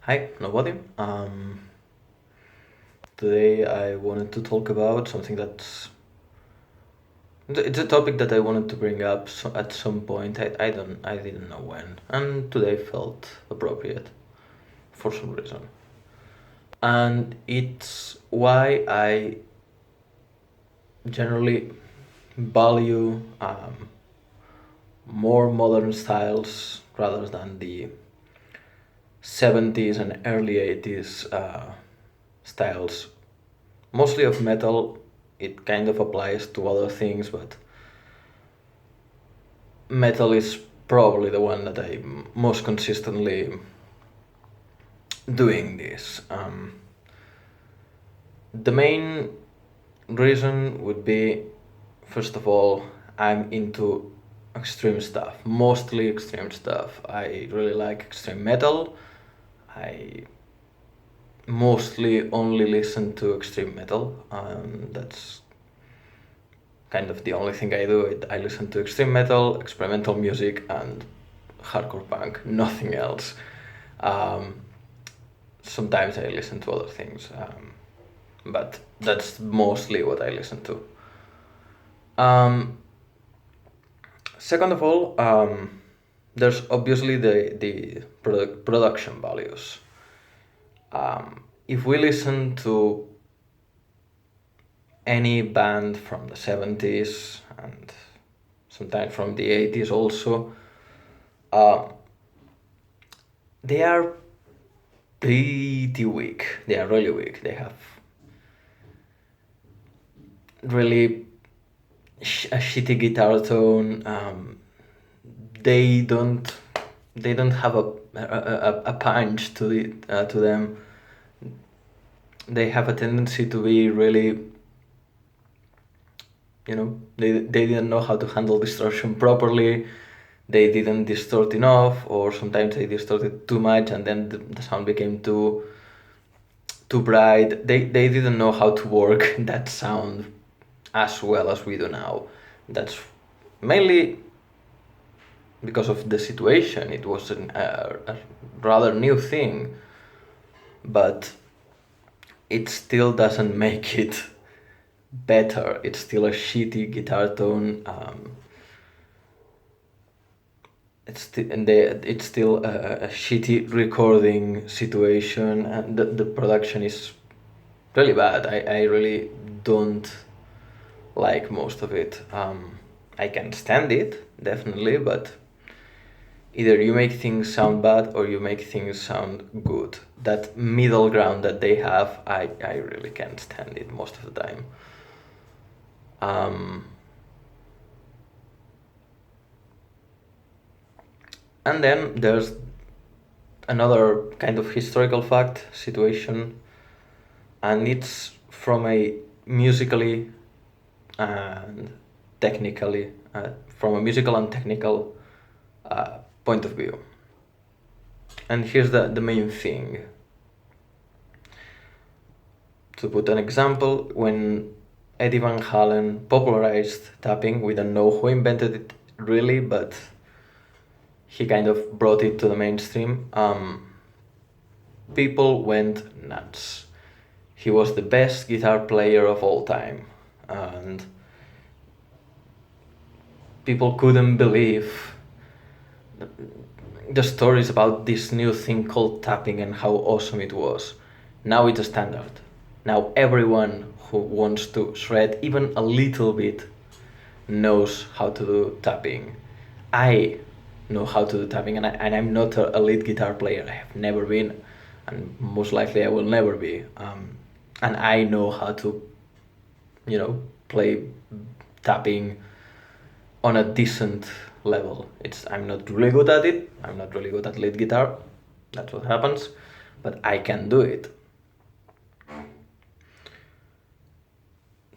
Hi, nobody. Today I wanted to talk about something it's a topic that I wanted to bring up at some point. I didn't know when, and today felt appropriate for some reason. And it's why I generally value more modern styles rather than the 70s and early 80s styles, mostly of metal. It kind of applies to other things, but metal is probably the one that I'm most consistently doing this. The main reason would be, first of all, I'm into extreme stuff, mostly extreme stuff. I really like extreme metal. I mostly only listen to extreme metal. That's kind of the only thing I do. I listen to extreme metal, experimental music, and hardcore punk. Nothing else. Um, Sometimes I listen to other things, but that's mostly what I listen to. Um, Second of all, there's obviously the production values. If we listen to any band from the 70s and sometimes from the 80s also, uh, they are pretty weak. They are really weak. They have really a shitty guitar tone. They don't they don't have a punch to them. They have a tendency to be really, they didn't know how to handle distortion properly. They didn't distort enough, or sometimes they distorted too much, and then the sound became too bright. They didn't know how to work that sound as well as we do now. That's mainly because of the situation. It was a rather new thing, but it still doesn't make it better. It's still a shitty guitar tone. It's still a shitty recording situation, and the production is really bad. I really don't like most of it. I can stand it, definitely, but either you make things sound bad or you make things sound good. That middle ground that they have, I really can't stand it most of the time. And then there's another kind of historical fact situation, and it's from a musically and technically, from a musical and technical point of view. And here's the main thing. To put an example, when Eddie Van Halen popularized tapping, we don't know who invented it really, but he kind of brought it to the mainstream. People went nuts. He was the best guitar player of all time, and people couldn't believe the stories about this new thing called tapping and how awesome it was. Now it's a standard. Now everyone who wants to shred even a little bit knows how to do tapping. I know how to do tapping, and I'm not a lead guitar player. I have never been, and most likely I will never be. And I know how to, play tapping on a decent level. I'm not really good at it. I'm not really good at lead guitar. That's what happens, but I can do it.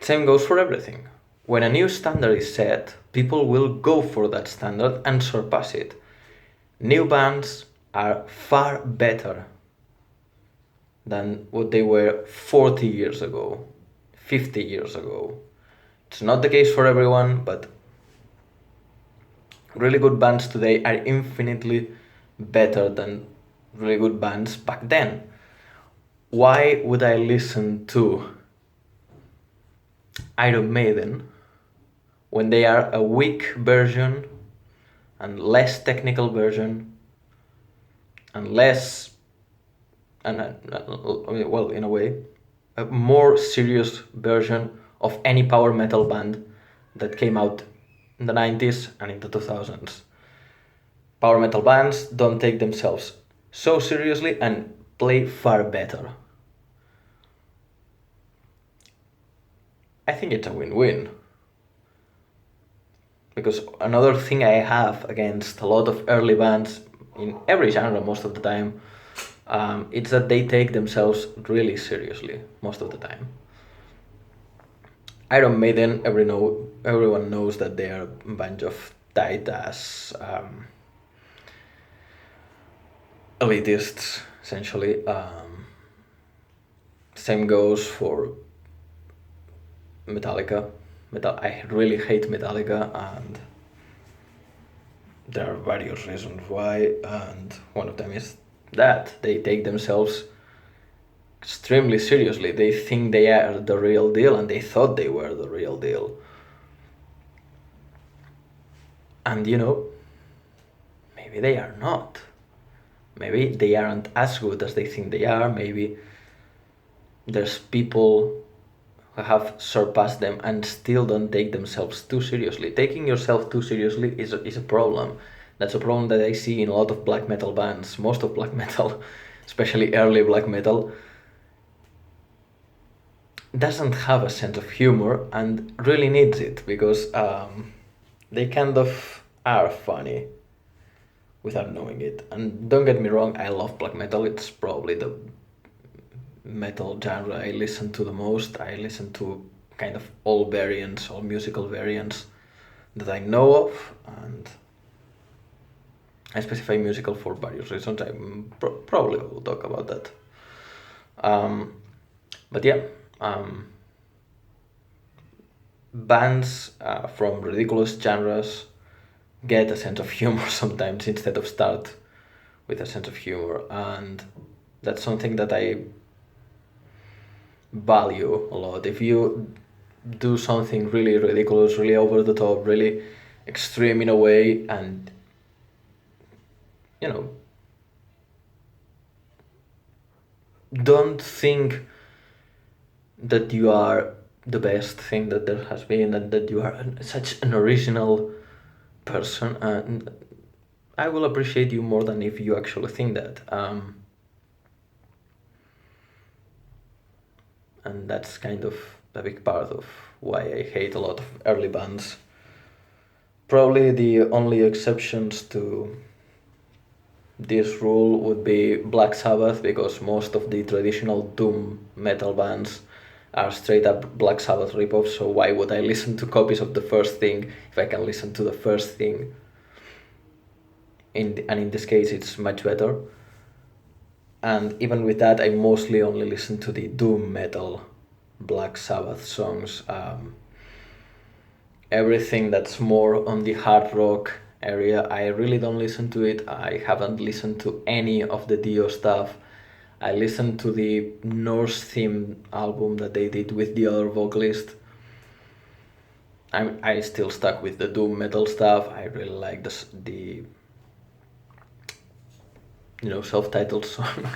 Same goes for everything. When a new standard is set, people will go for that standard and surpass it. New bands are far better than what they were 40 years ago, 50 years ago. It's not the case for everyone, but really good bands today are infinitely better than really good bands back then. Why would I listen to Iron Maiden when they are a weak version and less technical version and less, and well, in a way, a more serious version of any power metal band that came out in the 90s and in the 2000s. Power metal bands don't take themselves so seriously and play far better. I think it's a win-win. Because another thing I have against a lot of early bands in every genre most of the time, it's that they take themselves really seriously most of the time. Iron Maiden, everyone knows that they are a bunch of tight ass elitists, essentially. Same goes for Metallica. I really hate Metallica, and there are various reasons why, and one of them is that they take themselves extremely seriously. They think they are the real deal, and they thought they were the real deal. And maybe they are not. Maybe they aren't as good as they think they are. Maybe there's people who have surpassed them and still don't take themselves too seriously. Taking yourself too seriously is a problem. That's a problem that I see in a lot of black metal bands. Most of black metal, especially early black metal, doesn't have a sense of humor and really needs it, because they kind of are funny without knowing it. And don't get me wrong, I love black metal. It's probably the metal genre I listen to the most. I listen to kind of all musical variants that I know of, and I specify musical for various reasons. I probably will talk about that. But yeah, bands from ridiculous genres get a sense of humor sometimes instead of start with a sense of humor, and that's something that I value a lot. If you do something really ridiculous, really over the top, really extreme in a way, and don't think that you are the best thing that there has been, and that you are such an original person, and I will appreciate you more than if you actually think that. And that's kind of a big part of why I hate a lot of early bands. Probably the only exceptions to this rule would be Black Sabbath, because most of the traditional doom metal bands are straight up Black Sabbath ripoffs, so why would I listen to copies of the first thing if I can listen to the first thing? And in this case it's much better. And even with that, I mostly only listen to the doom metal Black Sabbath songs. Everything that's more on the hard rock area, I really don't listen to it. I haven't listened to any of the Dio stuff. I listened to the Norse theme album that they did with the other vocalist. I still stuck with the doom metal stuff. I really like the self-titled song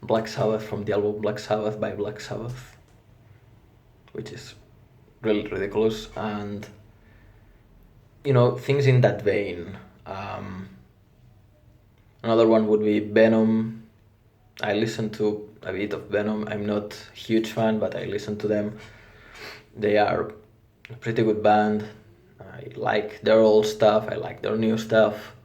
Black Sabbath from the album Black Sabbath by Black Sabbath, which is really ridiculous. And things in that vein. Another one would be Venom. I listen to a bit of Venom. I'm not a huge fan, but I listen to them. They are a pretty good band. I like their old stuff, I like their new stuff.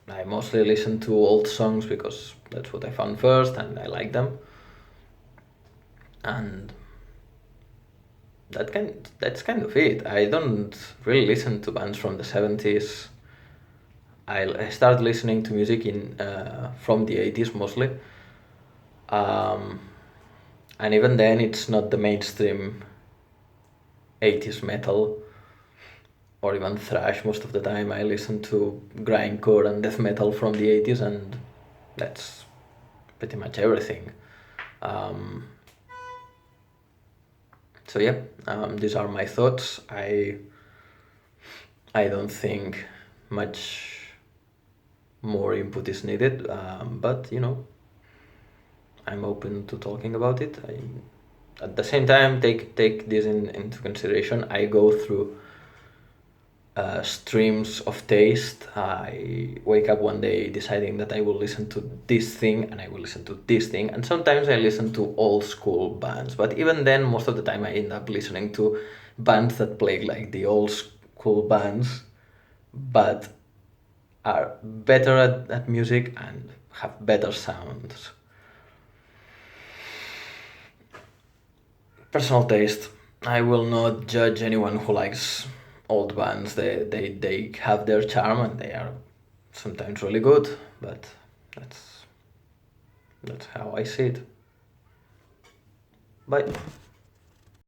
I mostly listen to old songs because that's what I found first and I like them. And that's kind of it. I don't really listen to bands from the 70s. I started listening to music from the 80s mostly. And even then it's not the mainstream 80s metal or even thrash most of the time. I listen to grindcore and death metal from the 80s, and that's pretty much everything. Um, so yeah, these are my thoughts. I don't think much more input is needed, but I'm open to talking about it. At the same time, take this into consideration. I go through streams of taste. I wake up one day deciding that I will listen to this thing and I will listen to this thing, and sometimes I listen to old school bands. But even then, most of the time, I end up listening to bands that play like the old school bands, but are better at music and have better sounds. Personal taste. I will not judge anyone who likes old bands. They have their charm and they are sometimes really good, but that's how I see it. Bye.